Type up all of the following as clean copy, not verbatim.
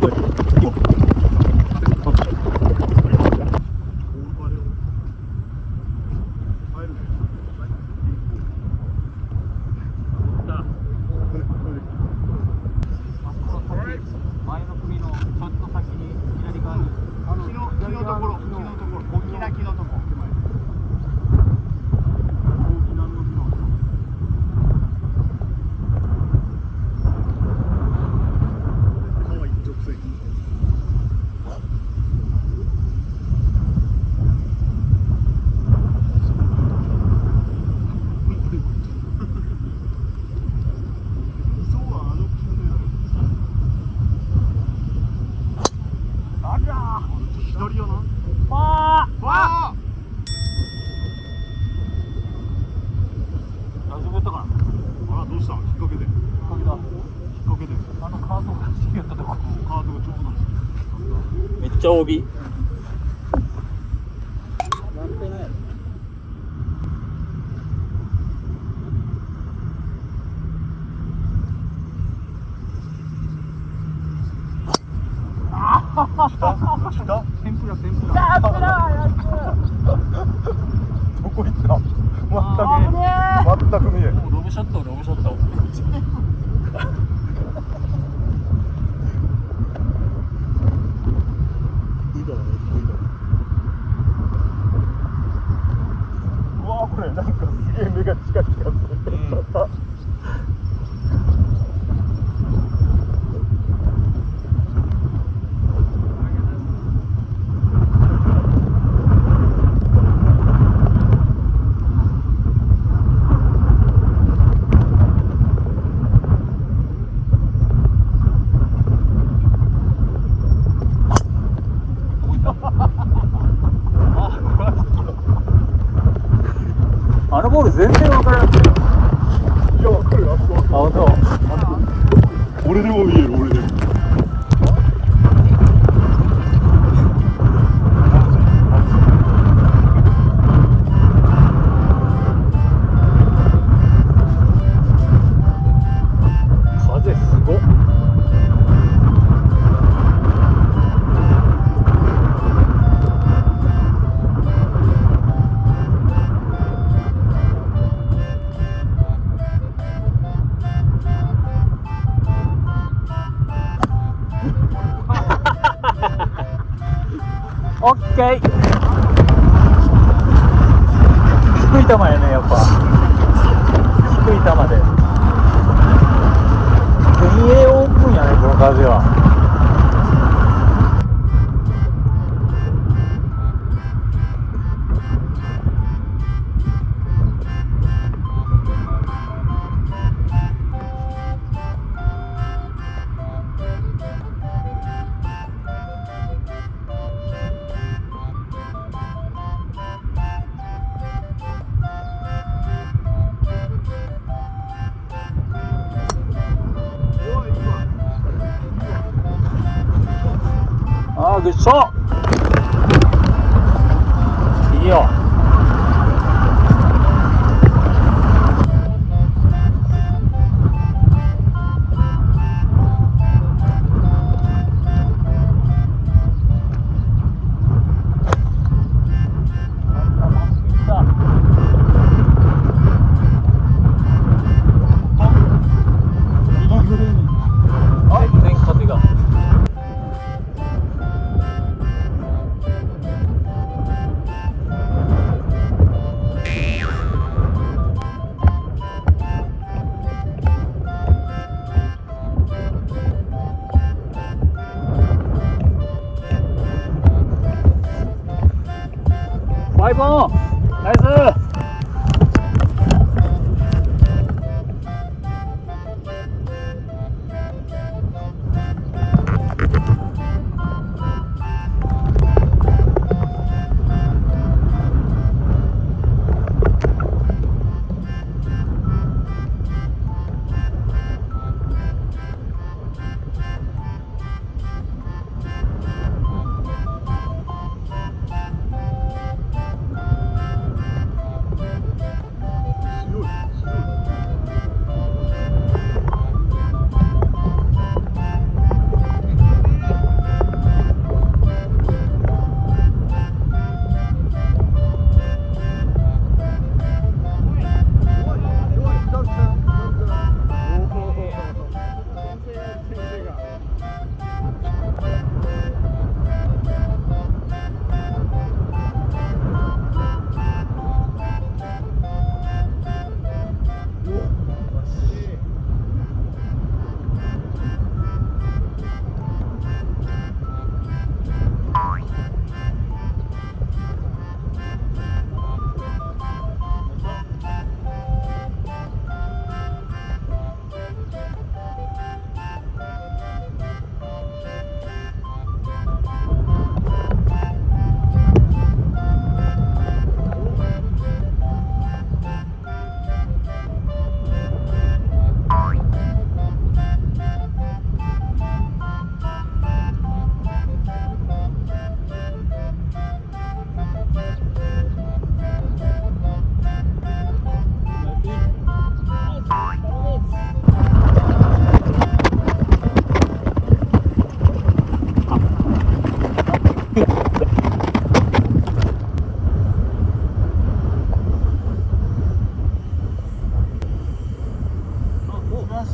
めっちゃ OB。天ぷら天ぷら。どこ行った？全く見えん。ロブショットロブショット。うわこれなんかすげえ目が近い気がする。あのボール全然分からなくて。いや分かるよ。あ本当。俺でも見える俺でも。風すごっ。オッケー。低い球やねやっぱ。低い球で。全英オープンやねこの風は。ああグッショー。いいよ。5オンナイス。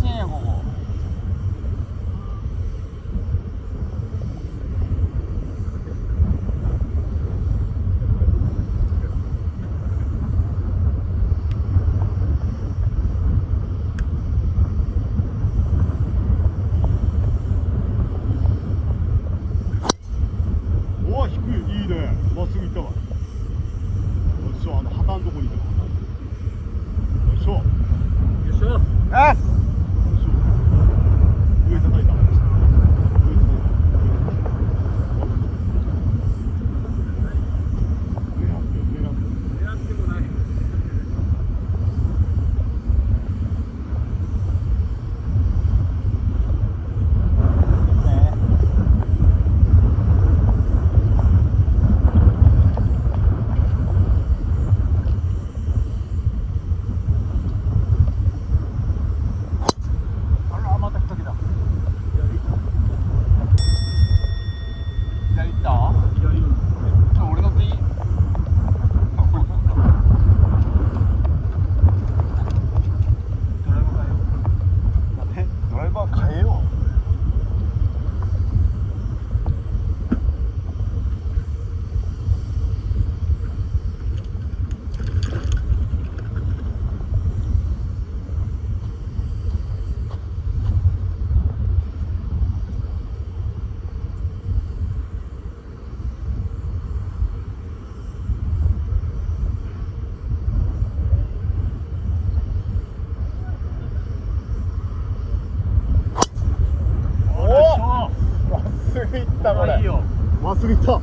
しいんやここ。お、低い、いいね。まっすぐ行ったわ。よいしょ、旗のとこにいた。よいしょ。よいしょ。ナイス。上叩いた。狙ってもない。これまっすぐ行った。こ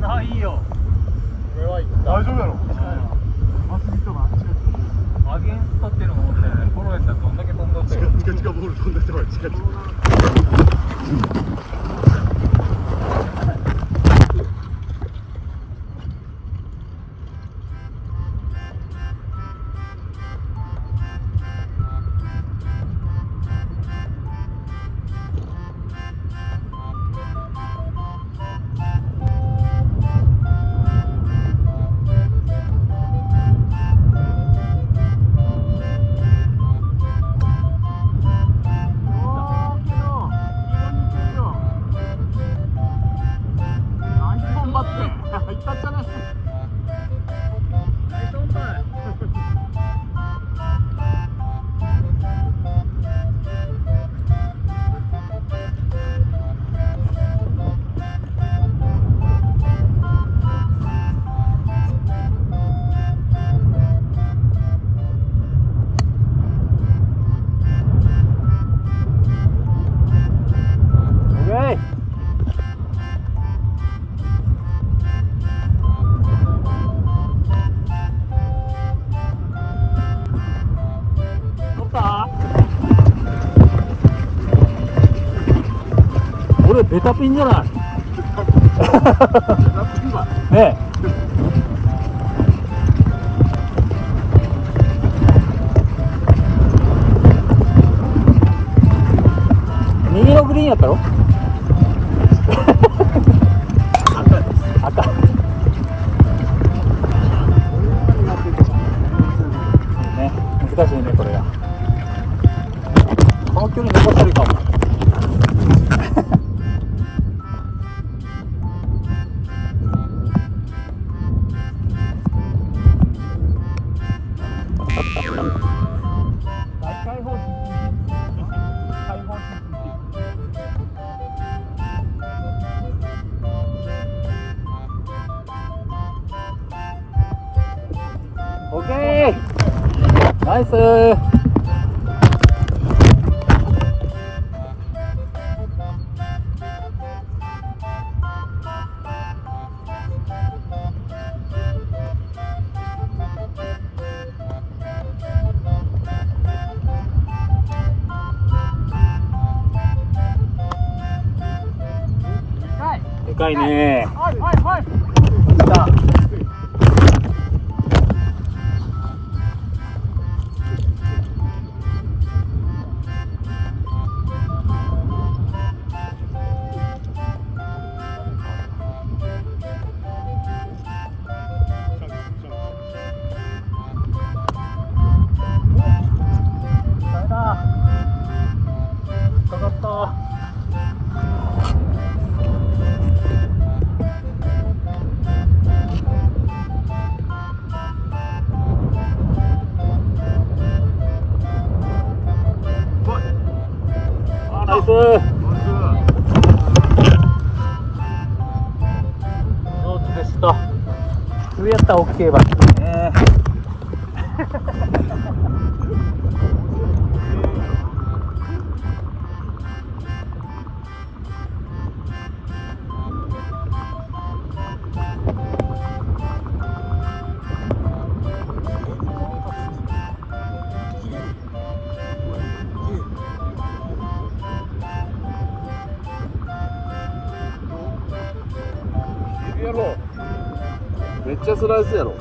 れはいいよ。これはいった。大丈夫やろ。まっすぐ行ったわ。アゲンストっていうのも思ったよね。フォローやったらどんだけ飛んだってよ。チカチカボール飛んでってわ。チカチカ。俺ベタピンじゃないねえ。右のグリーンやったろ赤ね、難しいねこれが。この距離残せるかも。オッケー、ナイスー。でかいねー。はいはいはい。来た。ナイス。上手でした。上やったら OK ばね。やろめっちゃスライスやろ。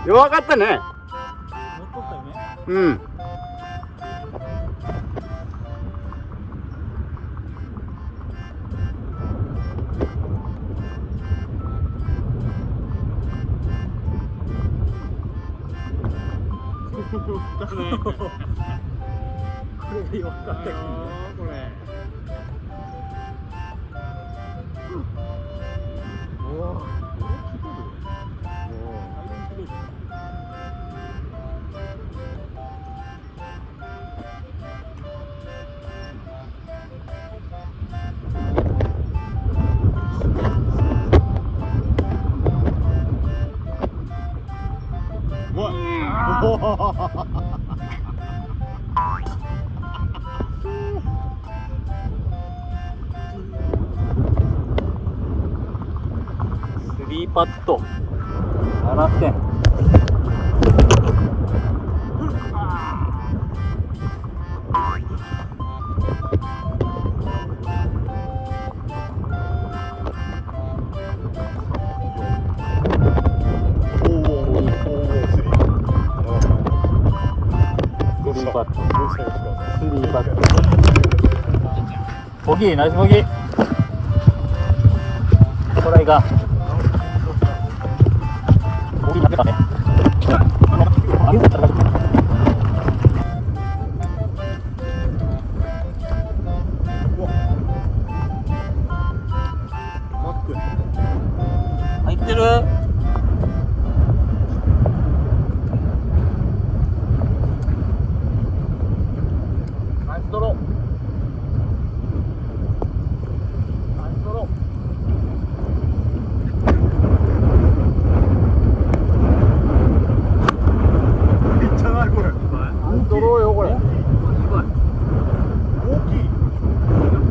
弱かったね。うん。これが弱かったけどね。これ。おお。スリーパット7点。スリーパット。ボギー、ナイスボギー。トライが。ボギー投げたね。入ってる。ナイスドロー。ナイスドロー。いっちゃないこれ。ナイスドローよこれ。大きい。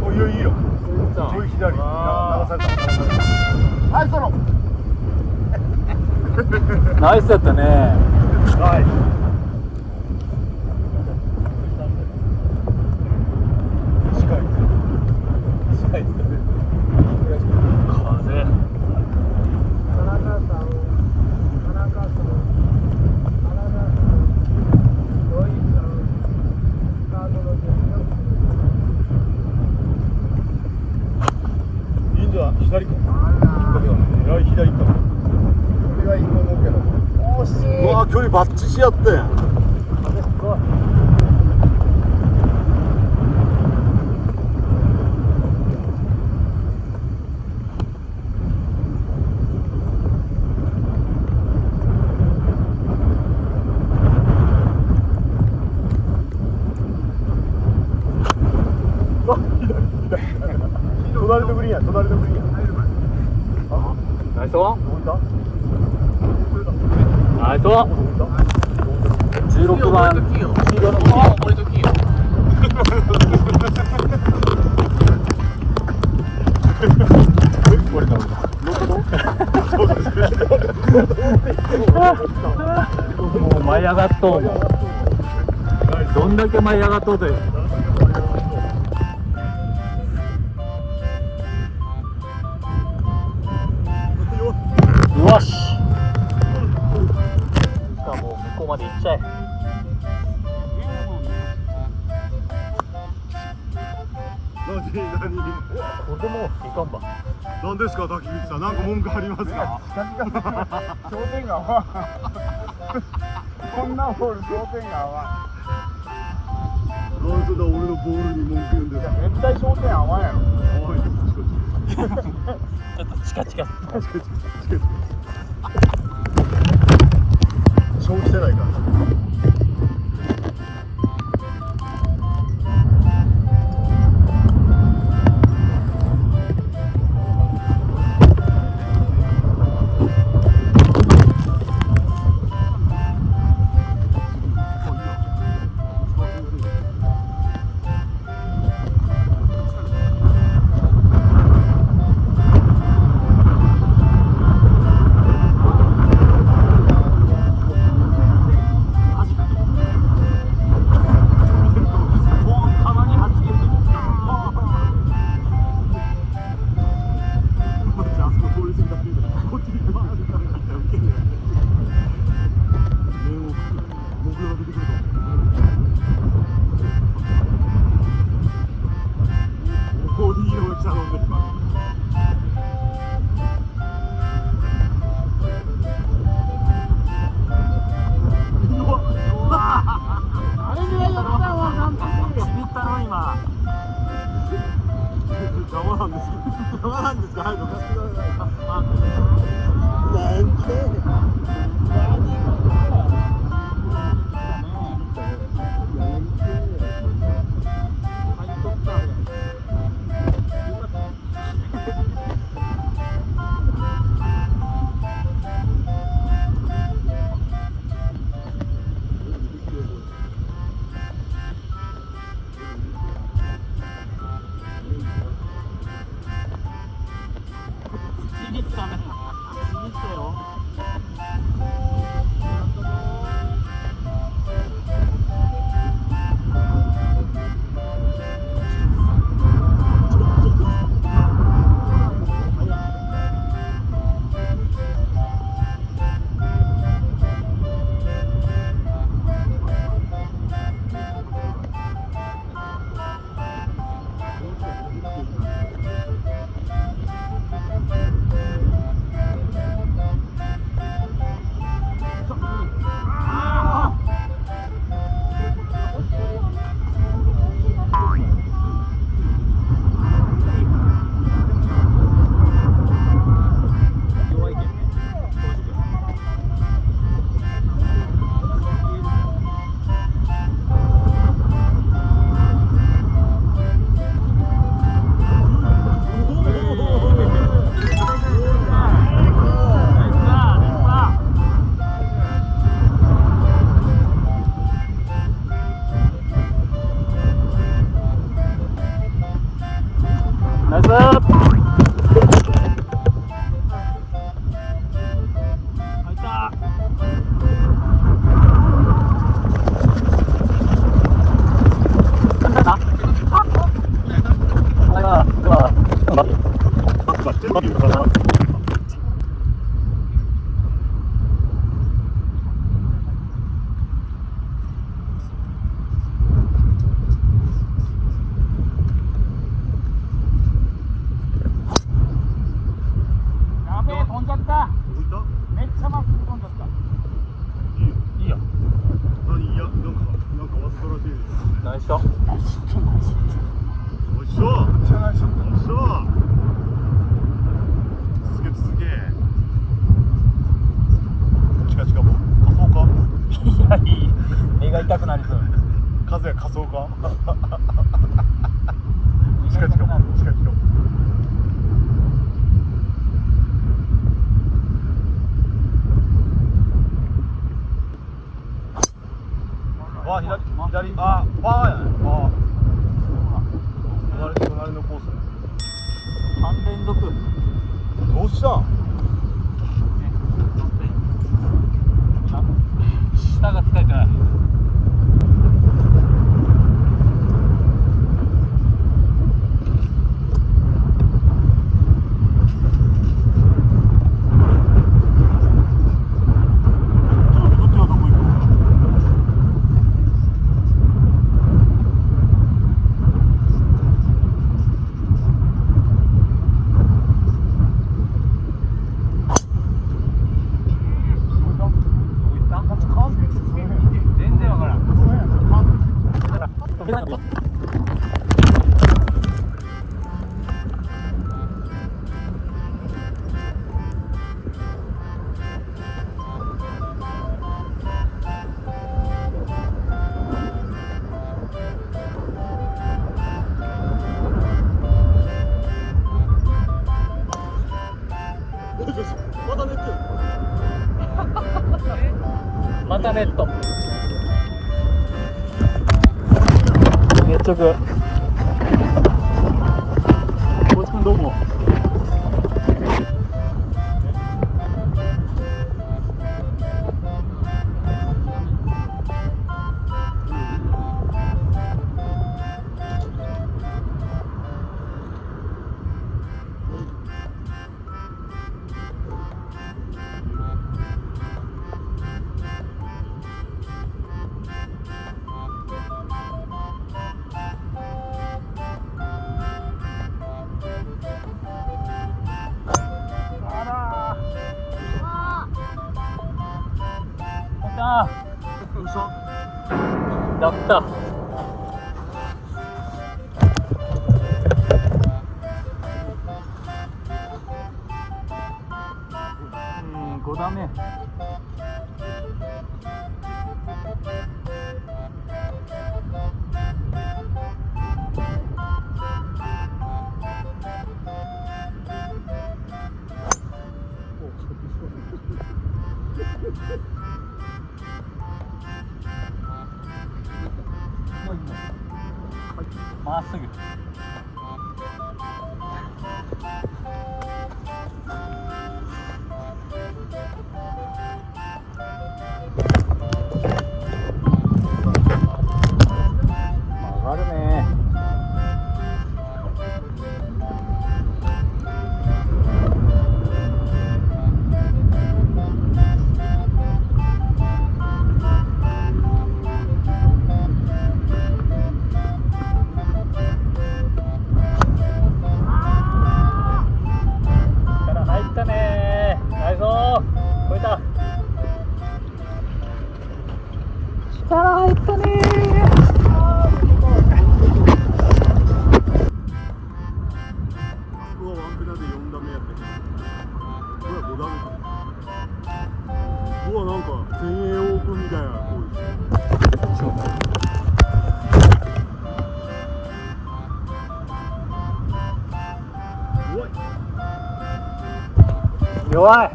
おいよいいよ。ちょい左。流された。ナイスドロー。ナイスだったね。はい。左か。左か。これがいいと思うけど。惜しい。うわ、距離バッチしやってん。風すごい。隣のグリーンや、隣のグリーンや。ナイスワン。ナイスワン。16番。俺とキーよ。俺だ。もう舞い上がっとうもん。どんだけ舞い上がっとうという。よし。さあもう向こうまで行っちゃえ。これでもいかんば。何ですか滝口さん、なんか文句ありますか。商店が合わん。こんなホール商店が合わん。なんそだ俺のボールに文句言うんですか。絶対商店合わんやろ。合わんよ。ちょっとチカチカ。消費してないから。痛くなりそう。風仮想かチカチカチカチカわ、左、あ、パーやね。パー。隣のコース。3連続。どうしたん？下が使えてない。全然わたネット。めっちゃく。こいつくんどうも。やった。5打目。まっすぐ。曲がるね。力入ったねー。ここはワンクラで4打目やったけど、これは5打目か。ここはなんか全英オープンみたいなこうです。弱い。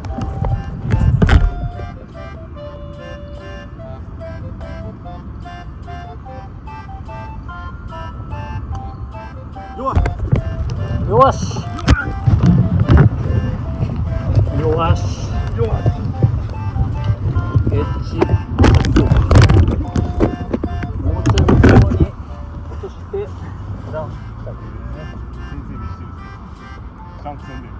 よし。よし。エッジ。もうちょい向こうに落としてダウンしたというね。先生にしてる。ちゃんとせんでる。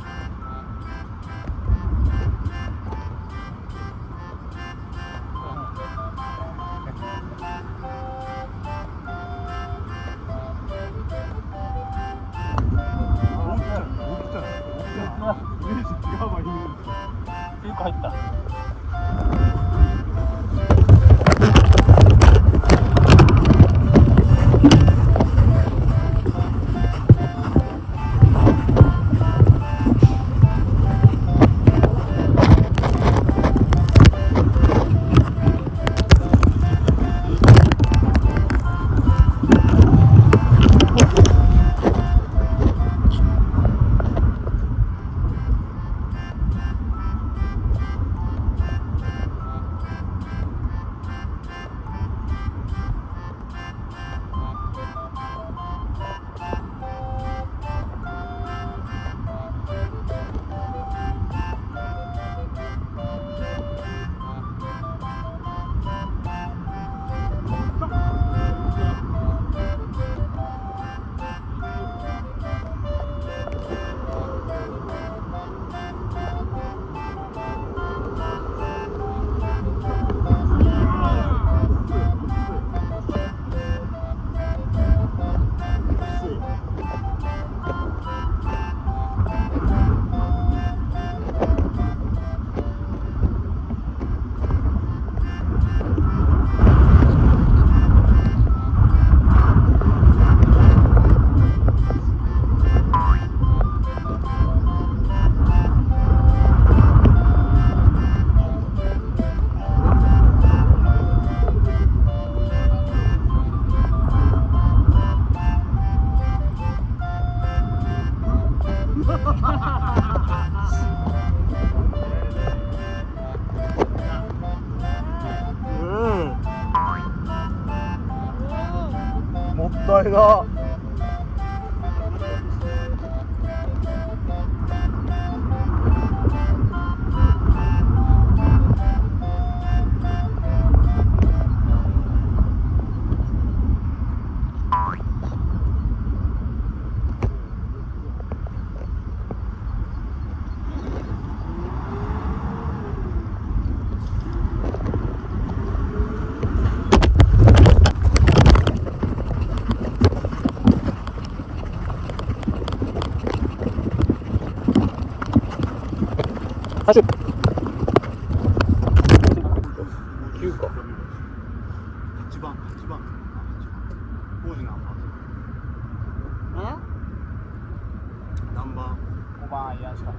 入った。題だ。80。9か。8番。工事何番？何番？5番アイアンしかない。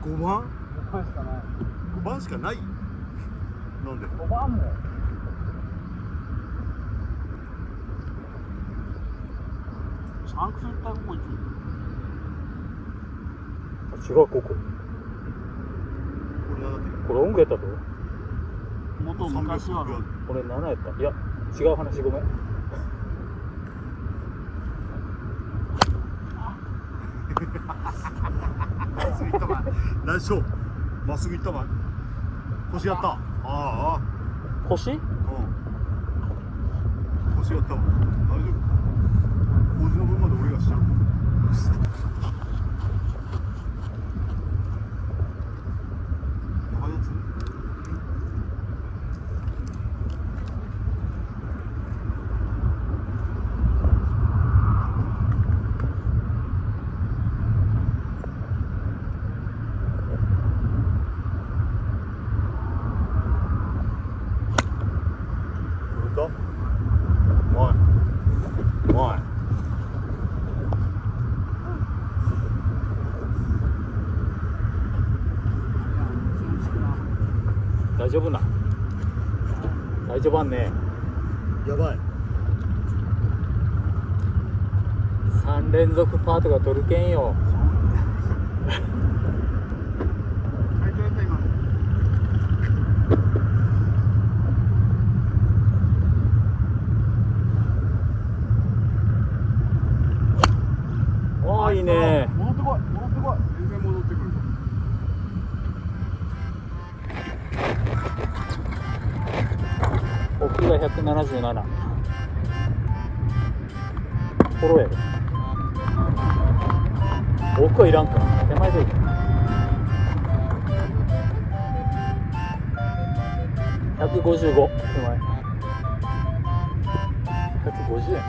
5番？ 5番しかない。5番しかない？なんで？5番も。シャンクス打ったらここいつ。違う、ここ。これ音楽やったと？元昔はこれ7やった。いや、違う話、ごめん。ナイスショー。まっすぐ行ったばい。腰やった。ああ。腰？うん。腰やったわ。大丈夫。工事の分まで俺がしちゃう。大丈夫な。大丈夫はんね。やばい。3連続パートが取るけんよ。ああ、いいね。戻ってこい。全然戻ってくる。奥が177。フォローやろ。奥はいらんか。手前でいい。155。手前。150円。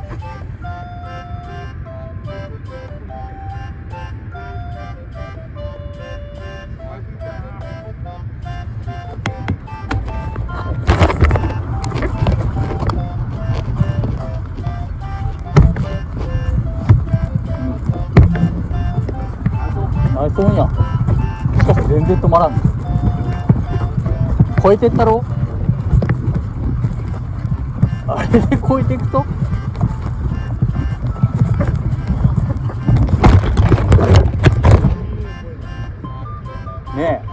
ナイスオンや。しかし全然止まらん。超えてったろ。あれで超えていくとねえ。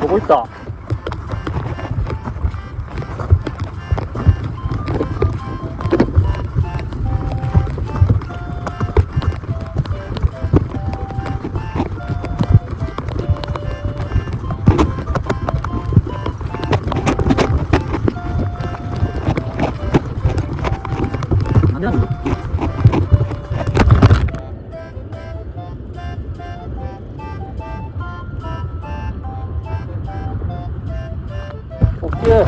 どこ行った？なんでなんだ？オッケー。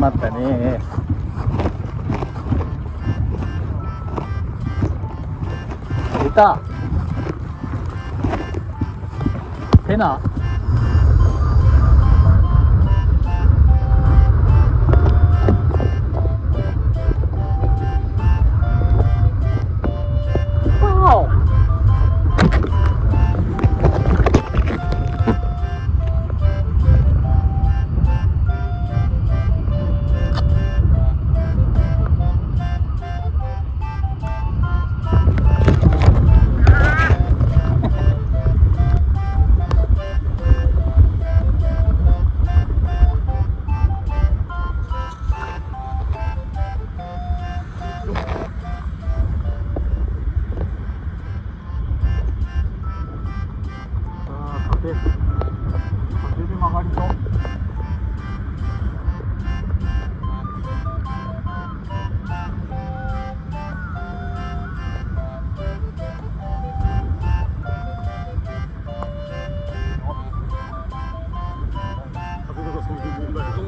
まったね。出た。ペナ。わお。風で曲がりそう。風がそういう問題だね。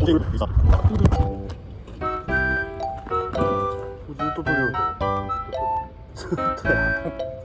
ずっと撮るよ。ずっとや。